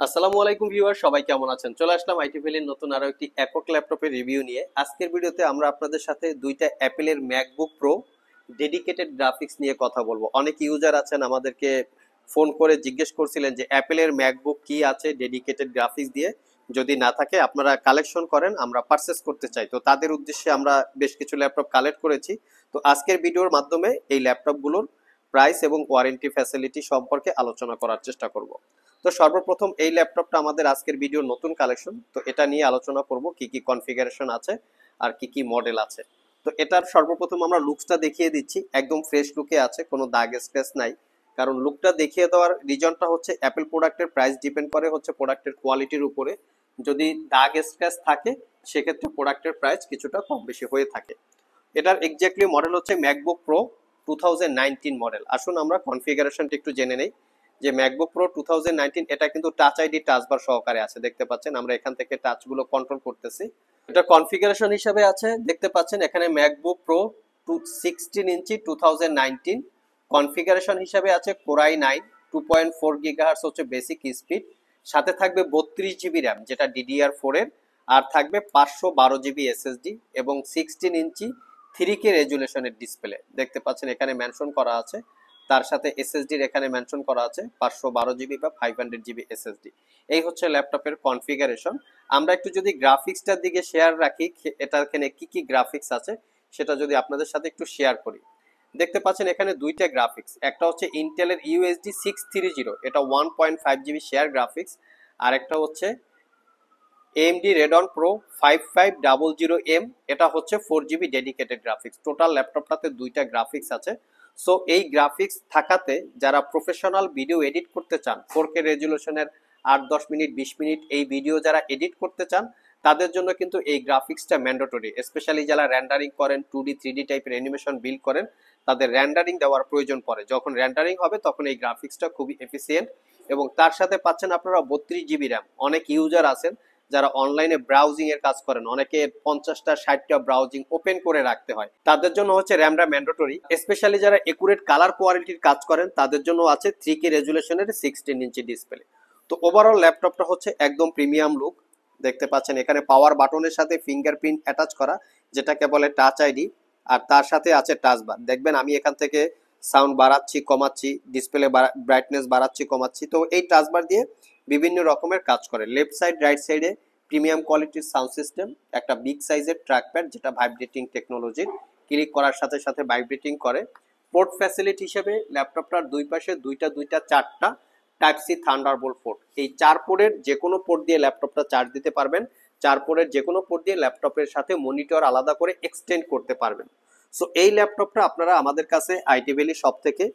আসসালামু আলাইকুম ভিউয়ার, সবাই কেমন আছেন? চলে আসলাম আইটি ভ্যালির নতুন আরো একটি একক ল্যাপটপের রিভিউ নিয়ে। আজকের ভিডিওতে আমরা আপনাদের সাথে দুইটা অ্যাপেলের ম্যাকবুক প্রো ডেডিকেটেড গ্রাফিক্স নিয়ে কথা বলবো। অনেক ইউজার আছেন আমাদেরকে ফোন করে জিজ্ঞেস করছিলেন যে অ্যাপেলের ম্যাকবুক কি আছে ডেডিকেটেড গ্রাফিক্স দিয়ে, যদি না থাকে আপনারা কালেকশন করেন, আমরা পারচেস করতে চাই। তো তাদের উদ্দেশ্যে আমরা বেশ কিছু ল্যাপটপ কালেক্ট করেছি। তো আজকের ভিডিওর মাধ্যমে এই ল্যাপটপগুলোর প্রাইস এবং ওয়ারেন্টি ফ্যাসিলিটি সম্পর্কে আলোচনা করার চেষ্টা করব। তো সর্বপ্রথম এই ল্যাপটপটা আমাদের আজকের ভিডিওর নতুন কালেকশন, তো এটা নিয়ে আলোচনা করব কি কি কনফিগারেশন আছে আর কি কি মডেল আছে। তো এটার সর্বপ্রথম আমরা লুকসটা দেখিয়ে দিচ্ছি, একদম ফ্রেশ লুকে আছে, কোনো দাগ স্ক্র্যাচ নাই। কারণ লুকটা দেখিয়ে দেওয়ার রিজনটা হচ্ছে অ্যাপেল প্রোডাক্টের প্রাইস ডিপেন্ড করে হচ্ছে প্রোডাক্টের কোয়ালিটির উপরে। যদি দাগ স্ক্র্যাচ থাকে সেক্ষেত্রে প্রোডাক্টের প্রাইস কিছুটা কম বেশি হয়ে থাকে। এটার এক্স্যাক্টলি মডেল হচ্ছে ম্যাকবুক প্রো 2019 মডেল। আসুন আমরা কনফিগারেশনটা একটু জেনে নেই যে ম্যাকবুক প্রো 2019 এটা কিন্তু টাচ আইডি টাচ বার সহকারে আছে। দেখতে পাচ্ছেন আমরা এখান থেকে টাচগুলো কন্ট্রোল করতেছি। এটা কনফিগারেশন হিসাবে আছে, দেখতে পাচ্ছেন এখানে ম্যাকবুক প্রো 16 ইঞ্চি 2019 কনফিগারেশন হিসাবে আছে কোরাই 9 2.4 গিগাহার্টজ হচ্ছে বেসিক স্পিড, সাথে থাকবে 32 জিবি র্যাম যেটা DDR4 এর, আর থাকবে 512 জিবি এসএসডি এবং 16 ইঞ্চি 3K রেজুলেশনের ডিসপ্লে। দেখতে পাচ্ছেন এখানে মেনশন করা আছে, তার সাথে এসএসডির এখানে মেনশন করা আছে 512 জিবি বা 500 জিবি এসএসডি। এই হচ্ছে ল্যাপটপের কনফিগারেশন। আমরা একটু যদি গ্রাফিক্সটার দিকে শেয়ার রাখি, এটা এখানে কি কি গ্রাফিক্স আছে সেটা যদি আপনাদের সাথে একটু শেয়ার করি। দেখতে পাচ্ছেন এখানে দুইটা গ্রাফিক্স, একটা হচ্ছে ইন্টেলের ইউএসডি 630, এটা 1.5 জিবি শেয়ার গ্রাফিক্স, আর একটা হচ্ছে এএমডি রেডন প্রো 5500M, এটা হচ্ছে 4 জিবি ডেডিকেটেড গ্রাফিক্স। টোটাল ল্যাপটপটাতে দুইটা গ্রাফিক্স আছে। সো এই গ্রাফিক্স থাকাতে যারা প্রফেশনাল ভিডিও এডিট করতে চান, 4K রেজুলেশনের 8-10 মিনিট 20 মিনিট এই ভিডিও যারা এডিট করতে চান তাদের জন্য কিন্তু এই গ্রাফিক্সটা ম্যান্ডেটরি। স্পেশালি যারা র্যান্ডারিং করেন, 2D 3D টাইপের অ্যানিমেশন বিল্ড করেন, তাদের র্যান্ডারিং দেওয়ার প্রয়োজন পড়ে। যখন র্যান্ডারিং হবে তখন এই গ্রাফিক্সটা খুবই এফিসিয়েন্ট, এবং তার সাথে পাচ্ছেন আপনারা 32 জিবি র্যাম। অনেক ইউজার আছেন যারা অনলাইনে ব্রাউজিং এর কাজ করেন, অনেকে 50টা 60টা ব্রাউজিং ওপেন করে রাখতে হয়, তাদের জন্য হচ্ছে র্যামটা ম্যান্ডেটরি। স্পেশালি যারা একুরেট কালার কোয়ালিটির কাজ করেন তাদের জন্য আছে 3K রেজুলেশনের 16 ইঞ্চি ডিসপ্লে। তো ওভারঅল ল্যাপটপটা হচ্ছে একদম প্রিমিয়াম লুক। দেখতে পাচ্ছেন এখানে পাওয়ার বাটনের সাথে ফিঙ্গারপ্রিন্ট অ্যাটাচ করা, যেটাকে বলে টাচ আইডি, আর তার সাথে আছে টাচ বার। দেখবেন আমি এখান থেকে সাউন্ড বাড়াচ্ছি কমাচ্ছি, ডিসপ্লে ব্রাইটনেস বাড়াচ্ছি কমাচ্ছি, তো এই টাচ বার দিয়ে বিভিন্ন রকমের কাজ করে। লেফট সাইড রাইট সাইডে প্রিমিয়াম কোয়ালিটির সাউন্ড সিস্টেম, একটা বিগ সাইজের ট্র্যাকপ্যাড যেটা ভাইব্রেটিং টেকনোলজির, ক্লিক করার সাথে সাথে ভাইব্রেটিং করে। পোর্ট ফ্যাসিলিটি হিসেবে ল্যাপটপটার দুই পাশে দুইটা চারটা টাইপ সি থান্ডারবোল্ট পোর্ট, এই 4 পোর্টের যে কোনো পোর্ট দিয়ে ল্যাপটপটা চার্জ দিতে পারবেন। 4 পোর্টের যে কোনো পোর্ট দিয়ে ল্যাপটপের সাথে মনিটর আলাদা করে এক্সটেন্ড করতে পারবেন। সো এই ল্যাপটপটা আপনারা আমাদের কাছে আইটি ভ্যালি শপ থেকে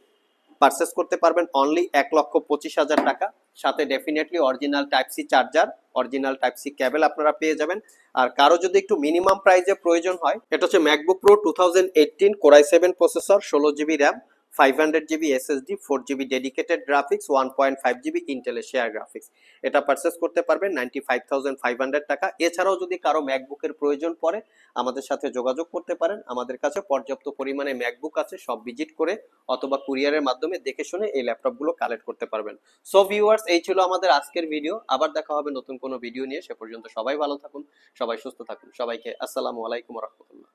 পারচেস করতে পারবেন অনলি 1,25,000 টাকা, সাথে definitely original type C charger, original type C cable আপনারা পেয়ে যাবেন। আর কারো যদি একটু মিনিমাম প্রাইসে প্রয়োজন হয়, এটা হচ্ছে MacBook Pro 2018 core i 7 processor, 16 GB RAM, 500 GB SSD, 4 GB dedicated graphics, 1.5 GB ইন্টেলের শেয়ার গ্রাফিক্স। এটা পারচেস করতে পারবেন 95,500 টাকা। এছাড়াও যদি কারো ম্যাকবুকের প্রয়োজন পড়ে আমাদের সাথে যোগাযোগ করতে পারেন, আমাদের কাছে পর্যাপ্ত পরিমাণে ম্যাকবুক আছে, সব ভিজিট করে অথবা কুরিয়ারের মাধ্যমে দেখে শুনে এই ল্যাপটপগুলো কালেক্ট করতে পারবেন। সো ভিউয়ার্স, এই ছিল আমাদের আজকের ভিডিও। আবার দেখা হবে নতুন কোনো ভিডিও নিয়ে। সে পর্যন্ত সবাই ভালো থাকুন, সবাই সুস্থ থাকুন। সবাইকে আসসালামু আলাইকুম ওয়া রাহমাতুল্লাহ।